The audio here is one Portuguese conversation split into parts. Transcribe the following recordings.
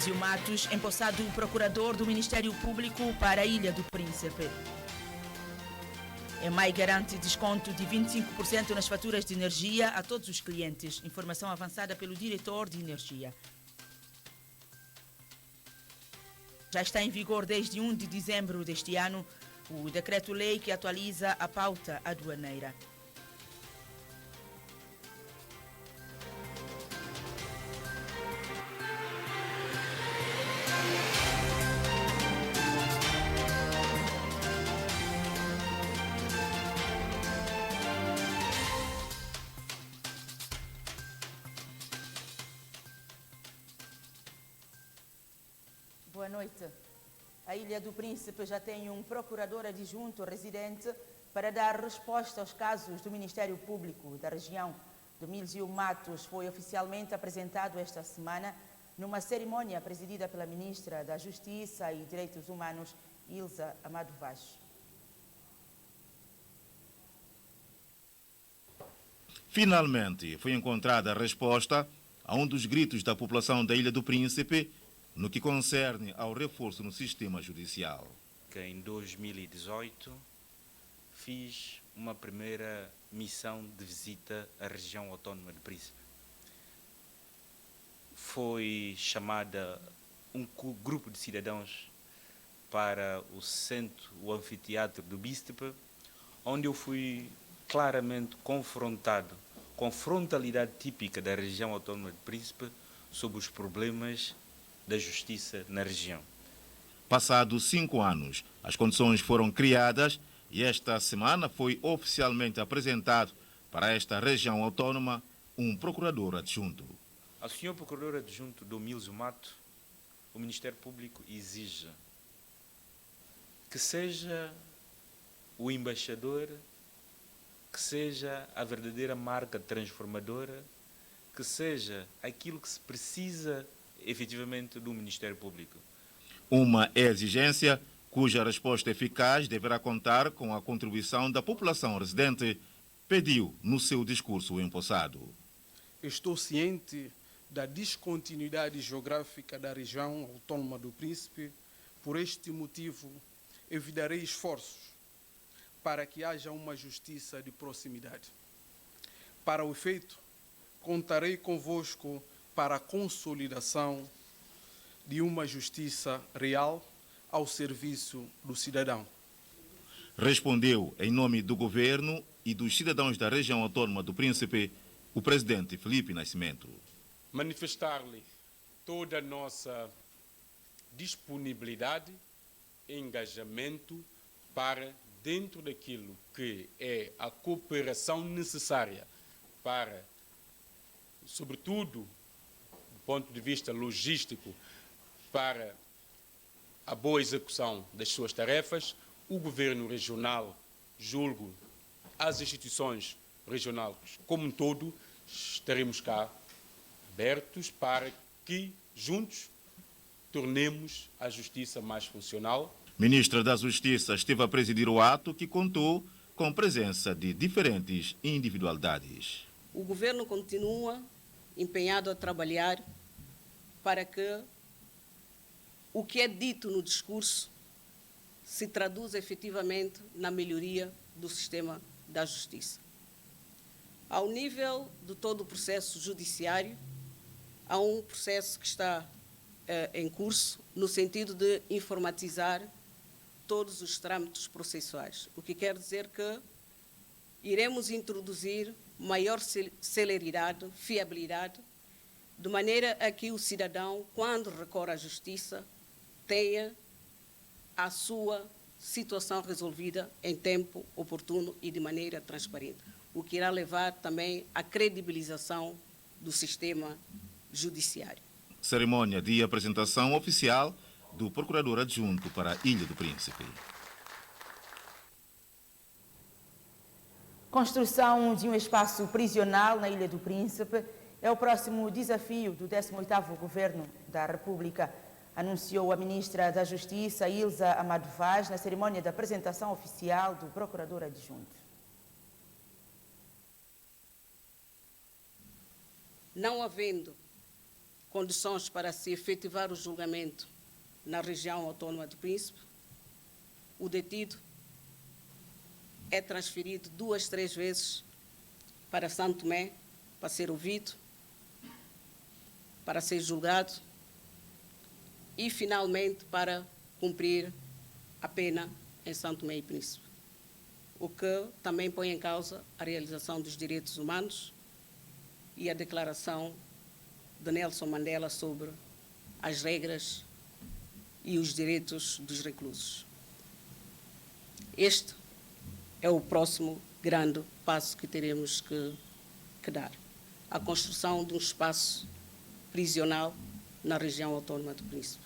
Domílio Matos, empossado procurador do Ministério Público para a Ilha do Príncipe. EMAI garante desconto de 25% nas faturas de energia a todos os clientes. Informação avançada pelo diretor de energia. Já está em vigor desde 1 de dezembro deste ano o decreto-lei que atualiza a pauta aduaneira. Boa noite. A Ilha do Príncipe já tem um procurador adjunto residente para dar resposta aos casos do Ministério Público da região. Domílio Matos foi oficialmente apresentado esta semana numa cerimónia presidida pela Ministra da Justiça e Direitos Humanos, Ilza Amado Vaz. Finalmente, foi encontrada a resposta a um dos gritos da população da Ilha do Príncipe no que concerne ao reforço no sistema judicial. Em 2018, fiz uma primeira missão de visita à região autónoma do Príncipe. Foi chamada um grupo de cidadãos para o centro, o anfiteatro do Príncipe, onde eu fui claramente confrontado com frontalidade típica da região autónoma do Príncipe sobre os problemas da justiça na região. Passados 5 anos, as condições foram criadas e esta semana foi oficialmente apresentado para esta região autónoma um procurador adjunto. Ao senhor procurador adjunto Domílio Matos, o Ministério Público exige que seja o embaixador, que seja a verdadeira marca transformadora, que seja aquilo que se precisa efetivamente do Ministério Público. Uma exigência cuja resposta eficaz deverá contar com a contribuição da população residente, pediu no seu discurso empossado. Estou ciente da descontinuidade geográfica da região autónoma do Príncipe. Por este motivo, evitarei esforços para que haja uma justiça de proximidade. Para o efeito, contarei convosco para a consolidação de uma justiça real ao serviço do cidadão. Respondeu em nome do governo e dos cidadãos da região autónoma do Príncipe o presidente Filipe Nascimento. Manifestar-lhe toda a nossa disponibilidade e engajamento para, dentro daquilo que é a cooperação necessária para, sobretudo, ponto de vista logístico, para a boa execução das suas tarefas, o governo regional, julgo, as instituições regionais como um todo, estaremos cá abertos para que, juntos, tornemos a justiça mais funcional. Ministra da Justiça esteve a presidir o ato que contou com presença de diferentes individualidades. O governo continua empenhado a trabalhar para que o que é dito no discurso se traduza efetivamente na melhoria do sistema da justiça. Ao nível de todo o processo judiciário, há um processo que está em curso no sentido de informatizar todos os trâmites processuais, o que quer dizer que iremos introduzir maior celeridade, fiabilidade, de maneira a que o cidadão, quando recorre à justiça, tenha a sua situação resolvida em tempo oportuno e de maneira transparente, o que irá levar também à credibilização do sistema judiciário. Cerimônia de apresentação oficial do Procurador Adjunto para a Ilha do Príncipe. Construção de um espaço prisional na Ilha do Príncipe é o próximo desafio do 18º Governo da República, anunciou a Ministra da Justiça, Ilza Amado Vaz, na cerimônia de apresentação oficial do Procurador Adjunto. Não havendo condições para se efetivar o julgamento na região autónoma do Príncipe, o detido é transferido 2, 3 vezes para Santo Tomé, para ser ouvido, para ser julgado e, finalmente, para cumprir a pena em Santo Tomé e Príncipe, o que também põe em causa a realização dos direitos humanos e a declaração de Nelson Mandela sobre as regras e os direitos dos reclusos. Este é o próximo grande passo que teremos que dar. A construção de um espaço prisional na região autónoma do Príncipe.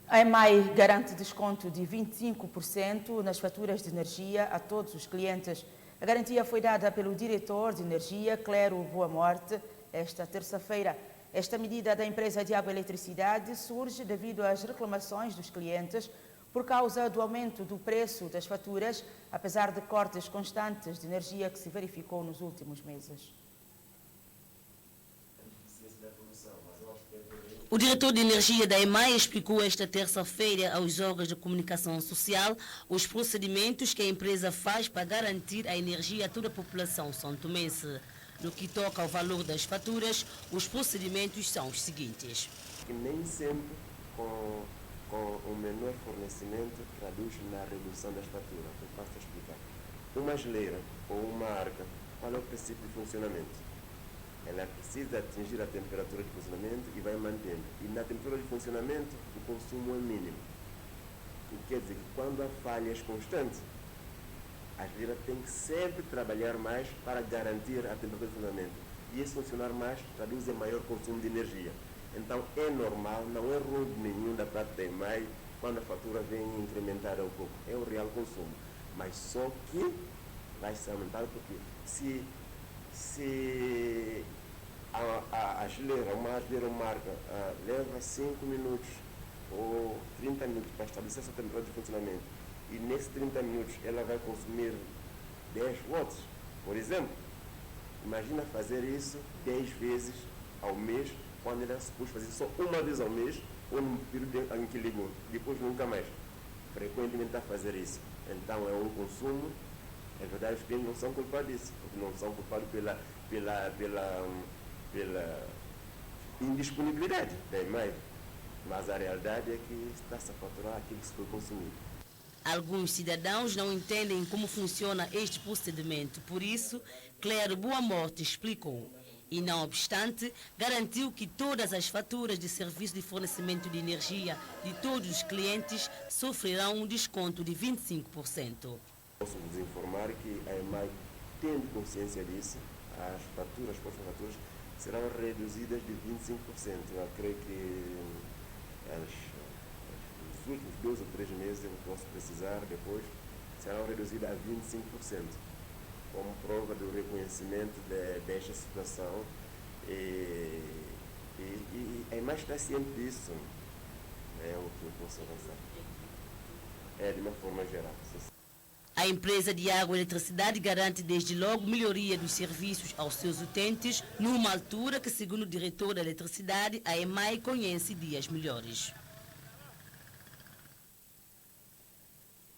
A EMAI garante desconto de 25% nas faturas de energia a todos os clientes. A garantia foi dada pelo diretor de energia, Clero Boa Morte, esta terça-feira. Esta medida da empresa de água e eletricidade surge devido às reclamações dos clientes por causa do aumento do preço das faturas, apesar de cortes constantes de energia que se verificou nos últimos meses. O diretor de energia da EMAI explicou esta terça-feira aos órgãos de comunicação social os procedimentos que a empresa faz para garantir a energia a toda a população santomense. No que toca ao valor das faturas, os procedimentos são os seguintes. Que nem sempre com o menor fornecimento traduz na redução das faturas. Eu passo a explicar. Uma geleira ou uma arca, qual é o princípio de funcionamento? Ela precisa atingir a temperatura de funcionamento e vai mantendo. E na temperatura de funcionamento, o consumo é mínimo. O que quer dizer que quando há falhas constantes, a geleira tem que sempre trabalhar mais para garantir a temperatura de funcionamento. E esse funcionar mais traduz em maior consumo de energia. Então é normal, não é roubo nenhum da parte da EMAI quando a fatura vem incrementar um pouco. É o real consumo. Mas só que vai se aumentar porque se a geleira, uma geleira marca, leva 5 minutos ou 30 minutos para estabelecer essa temperatura de funcionamento e nesses 30 minutos ela vai consumir 10 watts, por exemplo, imagina fazer isso 10 vezes ao mês, quando ela se pôs fazer só uma vez ao mês ou num período em que ligou, depois nunca mais. Frequentemente está a fazer isso. Então é um consumo. É verdade, os clientes não são culpados disso, porque não são culpados pela indisponibilidade da EMAI. Mas a realidade é que está-se a faturar aquilo que se foi consumido. Alguns cidadãos não entendem como funciona este procedimento, por isso, Clero Boa Morte explicou. E, não obstante, garantiu que todas as faturas de serviço de fornecimento de energia de todos os clientes sofrerão um desconto de 25%. Posso vos informar que a EMAI, tendo consciência disso, as próximas faturas, serão reduzidas de 25%. Eu creio que os últimos 2 ou 3 meses, eu posso precisar depois, serão reduzidas a 25%, como prova do reconhecimento desta situação. E a EMAI está ciente disso. É o que eu posso avançar. É de uma forma geral. A empresa de água e eletricidade garante desde logo melhoria dos serviços aos seus utentes, numa altura que, segundo o diretor da eletricidade, a EMAI conhece dias melhores.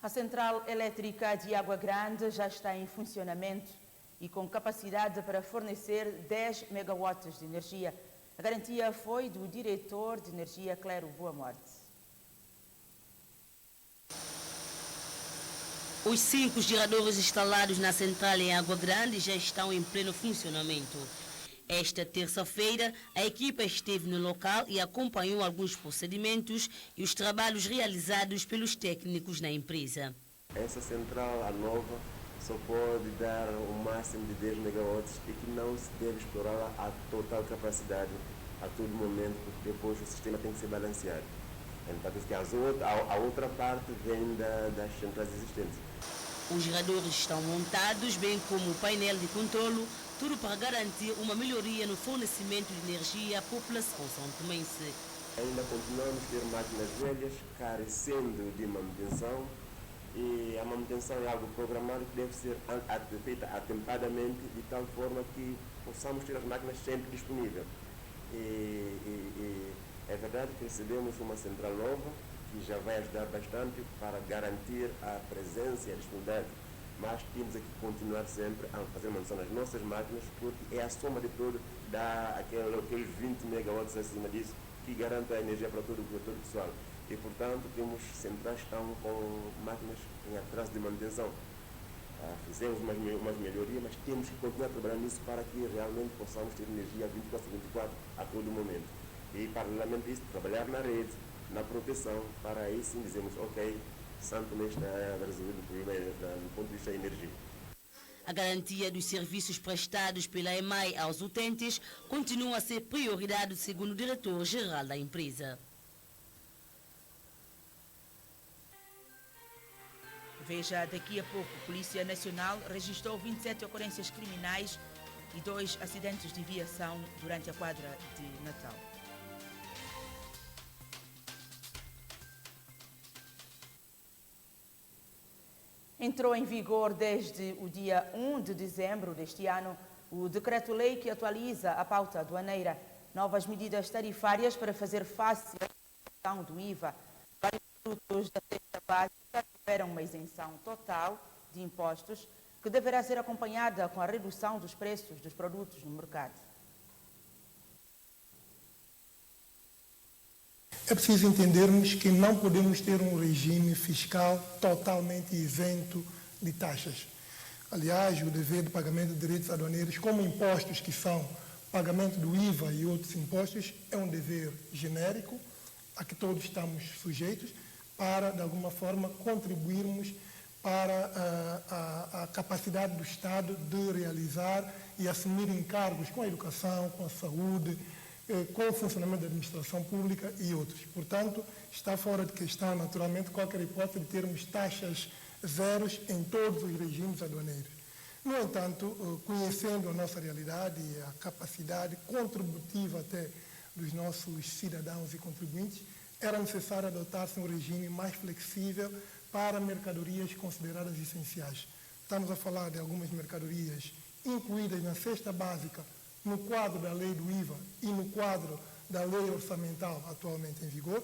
A central elétrica de Água Grande já está em funcionamento e com capacidade para fornecer 10 megawatts de energia. A garantia foi do diretor de energia, Clero Boa Morte. Os 5 geradores instalados na central em Água Grande já estão em pleno funcionamento. Esta terça-feira, a equipa esteve no local e acompanhou alguns procedimentos e os trabalhos realizados pelos técnicos na empresa. Essa central, a nova, só pode dar um máximo de 10 megawatts e que não se deve explorar a total capacidade a todo momento, porque depois o sistema tem que ser balanceado. Então, a outra parte vem das centrais existentes. Os geradores estão montados, bem como o painel de controlo, tudo para garantir uma melhoria no fornecimento de energia à população santomense. Ainda continuamos a ter máquinas velhas, carecendo de manutenção, E a manutenção é algo programado que deve ser feita atempadamente, de tal forma que possamos ter as máquinas sempre disponíveis. E é verdade que recebemos uma central nova, que já vai ajudar bastante para garantir a presença e a disponibilidade, mas temos que continuar sempre a fazer manutenção nas nossas máquinas, porque é a soma de tudo, dá aqueles 20 megawatts acima disso, que garante a energia para todo o pessoal. E, portanto, temos centrais que estão com máquinas em atraso de manutenção. Fizemos umas melhorias, mas temos que continuar trabalhando nisso para que realmente possamos ter energia 24/24 a todo momento. E, paralelamente a isso, trabalhar na rede, na proteção, para aí sim dizemos, ok, Santo Tomé está resolvido o problema do ponto de vista da energia. A garantia dos serviços prestados pela EMAI aos utentes continua a ser prioridade, segundo o diretor-geral da empresa. Veja, daqui a pouco, a Polícia Nacional registrou 27 ocorrências criminais e 2 acidentes de viação durante a quadra de Natal. Entrou em vigor desde o dia 1 de dezembro deste ano o decreto-lei que atualiza a pauta aduaneira. Novas medidas tarifárias para fazer face à isenção do IVA. Vários produtos da cesta básica tiveram uma isenção total de impostos que deverá ser acompanhada com a redução dos preços dos produtos no mercado. É preciso entendermos que não podemos ter um regime fiscal totalmente isento de taxas. Aliás, o dever de pagamento de direitos aduaneiros, como impostos que são pagamento do IVA e outros impostos, é um dever genérico a que todos estamos sujeitos para, de alguma forma, contribuirmos para a capacidade do Estado de realizar e assumir encargos com a educação, com a saúde, com o funcionamento da administração pública e outros. Portanto, está fora de questão, naturalmente, qualquer hipótese de termos taxas zeros em todos os regimes aduaneiros. No entanto, conhecendo a nossa realidade e a capacidade contributiva até dos nossos cidadãos e contribuintes, era necessário adotar-se um regime mais flexível para mercadorias consideradas essenciais. Estamos a falar de algumas mercadorias incluídas na cesta básica, no quadro da lei do IVA e no quadro da lei orçamental atualmente em vigor.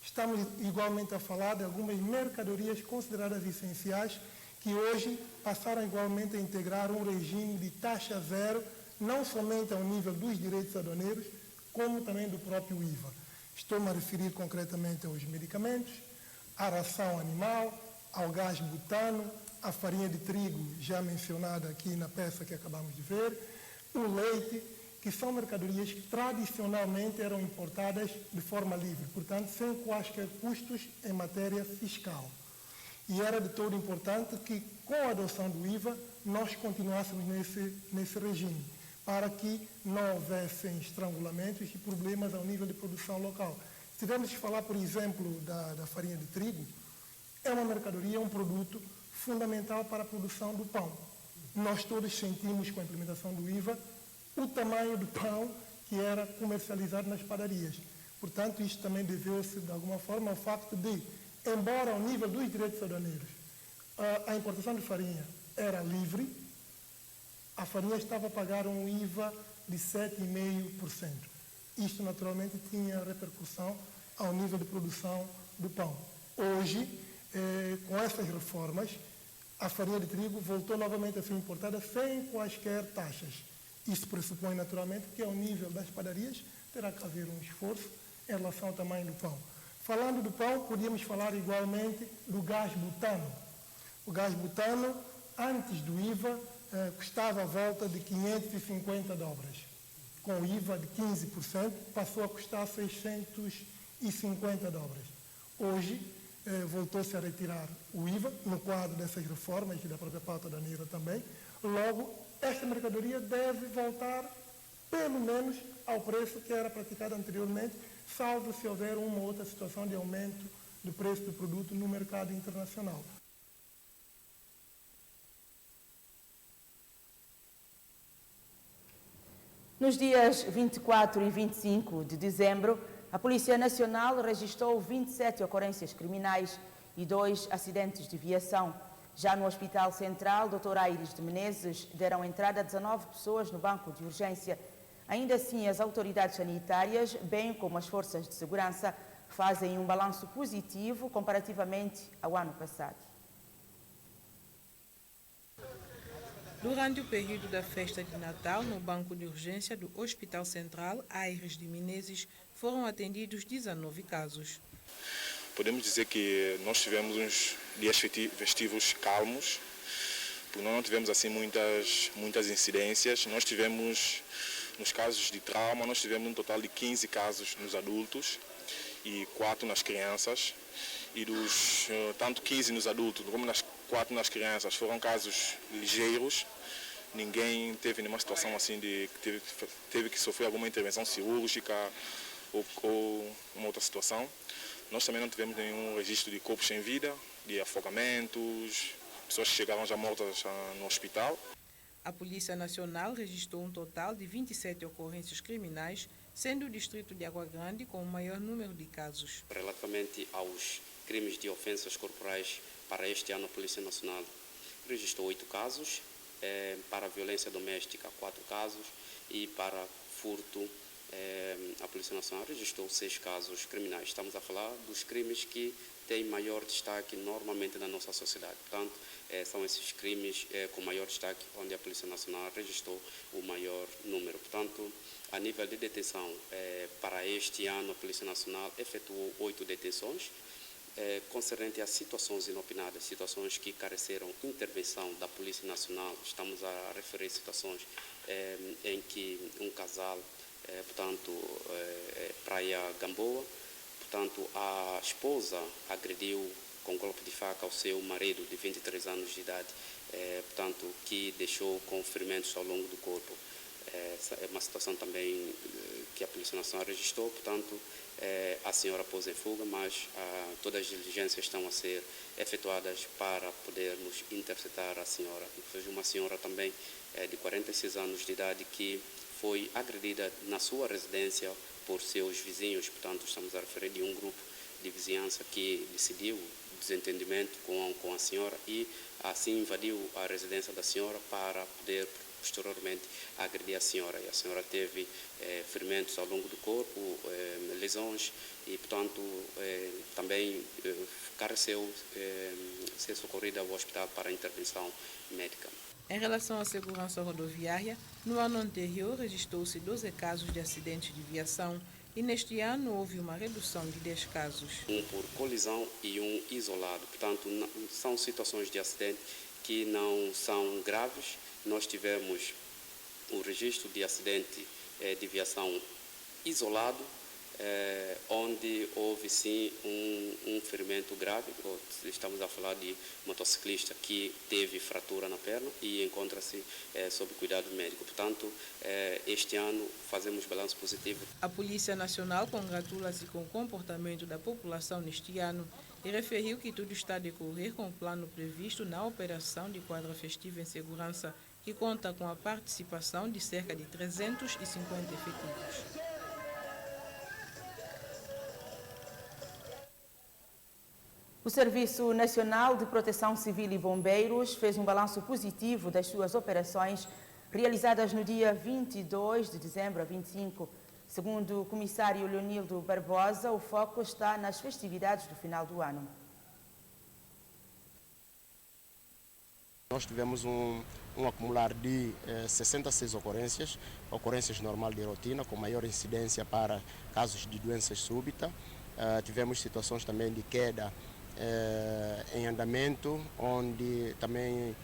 Estamos igualmente a falar de algumas mercadorias consideradas essenciais que hoje passaram igualmente a integrar um regime de taxa zero, não somente ao nível dos direitos aduaneiros, como também do próprio IVA. Estou-me a referir concretamente aos medicamentos, à ração animal, ao gás butano, à farinha de trigo, já mencionada aqui na peça que acabamos de ver, o leite, que são mercadorias que tradicionalmente eram importadas de forma livre, portanto, sem quaisquer custos em matéria fiscal. E era de todo importante que, com a adoção do IVA, nós continuássemos nesse regime, para que não houvessem estrangulamentos e problemas ao nível de produção local. Se tivermos que falar, por exemplo, da farinha de trigo, é uma mercadoria, um produto fundamental para a produção do pão. Nós todos sentimos, com a implementação do IVA, o tamanho do pão que era comercializado nas padarias. Portanto, isto também deveu-se, de alguma forma, ao facto de, embora ao nível dos direitos aduaneiros, a importação de farinha era livre, a farinha estava a pagar um IVA de 7,5%. Isto, naturalmente, tinha repercussão ao nível de produção do pão. Hoje, com essas reformas, a farinha de trigo voltou novamente a ser importada sem quaisquer taxas. Isso pressupõe, naturalmente, que ao nível das padarias terá que haver um esforço em relação ao tamanho do pão. Falando do pão, podíamos falar igualmente do gás butano. O gás butano, antes do IVA, custava a volta de $550. Com o IVA de 15%, passou a custar $650. Hoje, voltou-se a retirar o IVA, no quadro dessas reformas e da própria pauta aduaneira também. Logo, esta mercadoria deve voltar, pelo menos, ao preço que era praticado anteriormente, salvo se houver uma ou outra situação de aumento do preço do produto no mercado internacional. Nos dias 24 e 25 de dezembro, a Polícia Nacional registrou 27 ocorrências criminais e 2 acidentes de viação. Já no Hospital Central, Dr. Aires de Menezes, deram entrada 19 pessoas no banco de urgência. Ainda assim, as autoridades sanitárias, bem como as forças de segurança, fazem um balanço positivo comparativamente ao ano passado. Durante o período da festa de Natal, no banco de urgência do Hospital Central, Aires de Menezes, foram atendidos 19 casos. Podemos dizer que nós tivemos uns dias festivos calmos, porque nós não tivemos assim muitas incidências. Nós tivemos, nos casos de trauma, nós tivemos um total de 15 casos nos adultos e 4 nas crianças. E dos tanto 15 nos adultos como 4 nas crianças foram casos ligeiros. Ninguém teve nenhuma situação assim de que teve que sofrer alguma intervenção cirúrgica ou uma outra situação. Nós também não tivemos nenhum registro de corpos sem vida, de afogamentos, pessoas que chegaram já mortas no hospital. A Polícia Nacional registrou um total de 27 ocorrências criminais, sendo o distrito de Água Grande com o maior número de casos. Relativamente aos crimes de ofensas corporais, para este ano a Polícia Nacional registrou 8 casos, para violência doméstica 4 casos e para furto a Polícia Nacional registrou 6 casos criminais. Estamos a falar dos crimes que têm maior destaque normalmente na nossa sociedade. Portanto, são esses crimes com maior destaque onde a Polícia Nacional registrou o maior número. Portanto, a nível de detenção, para este ano a Polícia Nacional efetuou 8 detenções, concernente a situações inopinadas, situações que careceram intervenção da Polícia Nacional. Estamos a referir situações em que um casal, Praia Gamboa, portanto, a esposa agrediu com golpe de faca ao seu marido de 23 anos de idade, portanto, que deixou com ferimentos ao longo do corpo. Essa é uma situação também que a Polícia Nacional registrou, portanto, a senhora pôs em fuga, mas todas as diligências estão a ser efetuadas para podermos interceptar a senhora. Foi uma senhora também de 46 anos de idade que foi agredida na sua residência por seus vizinhos, portanto estamos a referir de um grupo de vizinhança que decidiu desentendimento com a senhora e assim invadiu a residência da senhora para poder posteriormente agredir a senhora. E a senhora teve ferimentos ao longo do corpo, lesões e, portanto, também careceu ser socorrida ao hospital para intervenção médica. Em relação à segurança rodoviária, no ano anterior registrou-se 12 casos de acidentes de viação e neste ano houve uma redução de 10 casos. Um por colisão e um isolado. Portanto, são situações de acidente que não são graves. Nós tivemos o registro de acidente de viação isolado, onde houve sim um ferimento grave. Estamos a falar de motociclista que teve fratura na perna e encontra-se sob cuidado médico. Portanto, este ano fazemos balanço positivo. A Polícia Nacional congratula-se com o comportamento da população neste ano e referiu que tudo está a decorrer com o plano previsto na operação de quadra festiva em segurança, que conta com a participação de cerca de 350 efetivos. O Serviço Nacional de Proteção Civil e Bombeiros fez um balanço positivo das suas operações realizadas no dia 22 de dezembro a 25. Segundo o comissário Leonildo Barbosa, o foco está nas festividades do final do ano. Nós tivemos um acumular de 66 ocorrências normais de rotina, com maior incidência para casos de doenças súbitas. Tivemos situações também de queda em andamento, onde também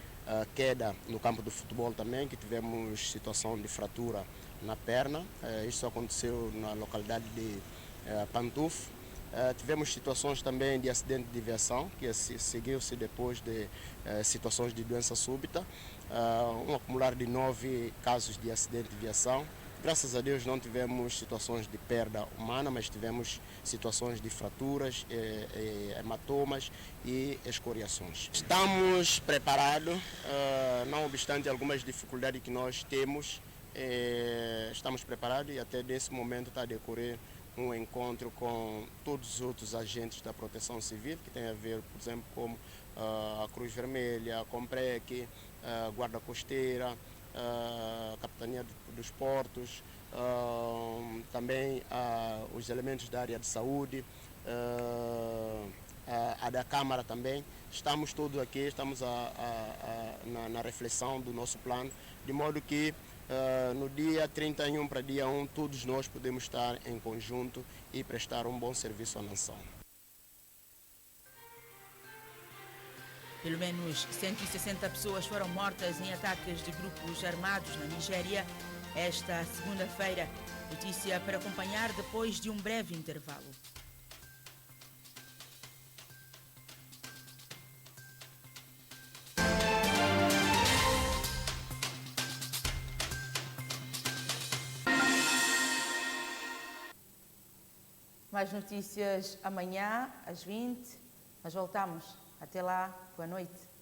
queda no campo do futebol também, que tivemos situação de fratura na perna. Isso aconteceu na localidade de Pantufo. Tivemos situações também de acidente de viação, que seguiu-se depois de situações de doença súbita. Um acumular de 9 casos de acidente de viação. Graças a Deus não tivemos situações de perda humana, mas tivemos situações de fraturas, hematomas e escoriações. Estamos preparados, não obstante algumas dificuldades que nós temos, estamos preparados e até nesse momento está a decorrer um encontro com todos os outros agentes da proteção civil, que tem a ver, por exemplo, como a Cruz Vermelha, a Comprec, a Guarda Costeira, a Capitania dos Portos, também os elementos da área de saúde, a da Câmara também. Estamos todos aqui, estamos na reflexão do nosso plano, de modo que no dia 31 para dia 1, todos nós podemos estar em conjunto e prestar um bom serviço à nação. Pelo menos 160 pessoas foram mortas em ataques de grupos armados na Nigéria esta segunda-feira. Notícia para acompanhar depois de um breve intervalo. Mais notícias amanhã, às 20. Nós voltamos. Até lá, boa noite.